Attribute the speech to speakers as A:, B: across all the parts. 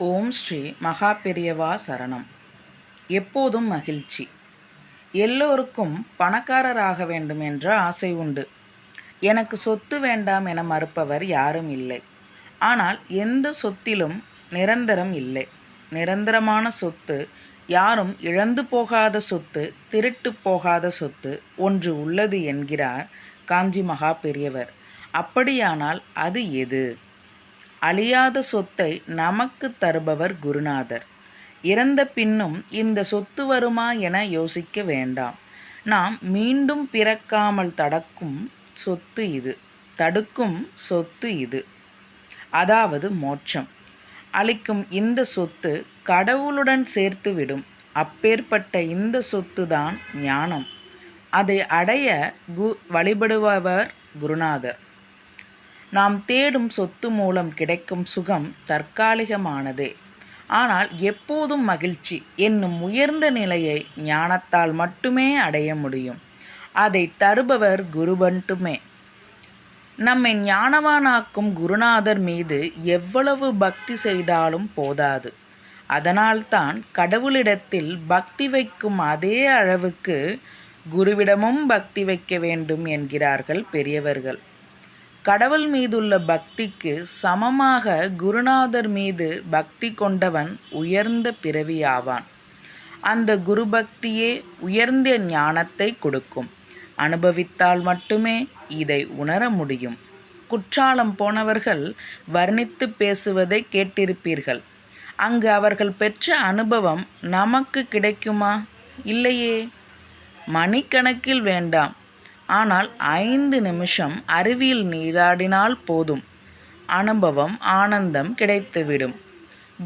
A: ஓம் ஸ்ரீ மகா பெரியவா சரணம். எப்போதும் மகிழ்ச்சி. எல்லோருக்கும் பணக்காரராக வேண்டும் என்ற ஆசை உண்டு. எனக்கு சொத்து வேண்டாம் என மறுப்பவர் யாரும் இல்லை. ஆனால் எந்த சொத்திலும் நிரந்தரம் இல்லை. நிரந்தரமான சொத்து, யாரும் இழந்து போகாத சொத்து, திருட்டு போகாத சொத்து ஒன்று உள்ளது என்கிறார் காஞ்சி மகா பெரியவர். அப்படியானால் அது எது? அழியாத சொத்தை நமக்கு தருபவர் குருநாதர். இறந்த பின்னும் இந்த சொத்து வருமா என யோசிக்க வேண்டாம். நாம் மீண்டும் பிறக்காமல் தடுக்கும் சொத்து இது. அதாவது மோட்சம் அளிக்கும் இந்த சொத்து கடவுளுடன் சேர்த்துவிடும். அப்பேற்பட்ட இந்த சொத்து தான் ஞானம். அதை அடைய வழிபடுபவர் குருநாதர். நாம் தேடும் சொத்து மூலம் கிடைக்கும் சுகம் தற்காலிகமானதே. ஆனால் எப்போதும் மகிழ்ச்சி என்னும் உயர்ந்த நிலையை ஞானத்தால் மட்டுமே அடைய முடியும். அதை தருபவர் குரு மட்டுமே. நம்மை ஞானவானாக்கும் குருநாதர் மீது எவ்வளவு பக்தி செய்தாலும் போதாது. அதனால்தான் கடவுளிடத்தில் பக்தி வைக்கும் அதே அளவுக்கு குருவிடமும் பக்தி வைக்க வேண்டும் என்கிறார்கள் பெரியவர்கள். கடவுள் மீதுள்ள பக்திக்கு சமமாக குருநாதர் மீது பக்தி கொண்டவன் உயர்ந்த பிறவியாவான். அந்த குரு பக்தியே உயர்ந்த ஞானத்தை கொடுக்கும். அனுபவித்தால் மட்டுமே இதை உணர முடியும். குற்றாலம் போனவர்கள் வர்ணித்து பேசுவதை கேட்டிருப்பீர்கள். அங்கு அவர்கள் பெற்ற அனுபவம் நமக்கு கிடைக்குமா? இல்லையே. மணிக்கணக்கில் வேண்டாம். ஆனால் 5 நிமிஷம் அருவியில் நீராடினால் போதும், அனுபவம் ஆனந்தம் கிடைத்துவிடும்.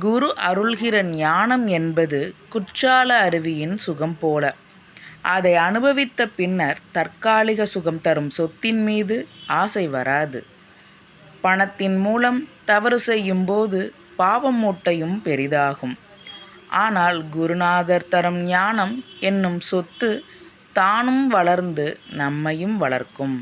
A: குரு அருள்கிற ஞானம் என்பது குற்றால அருவியின் சுகம் போல. அதை அனுபவித்த பின்னர் தற்காலிக சுகம் தரும் சொத்தின் மீது ஆசை வராது. பணத்தின் மூலம் தவறு செய்யும் போது பாவ மூட்டையும் பெரிதாகும். ஆனால் குருநாதர் தரும் ஞானம் என்னும் சொத்து தானும் வளர்ந்து நம்மையும் வளர்க்கும்.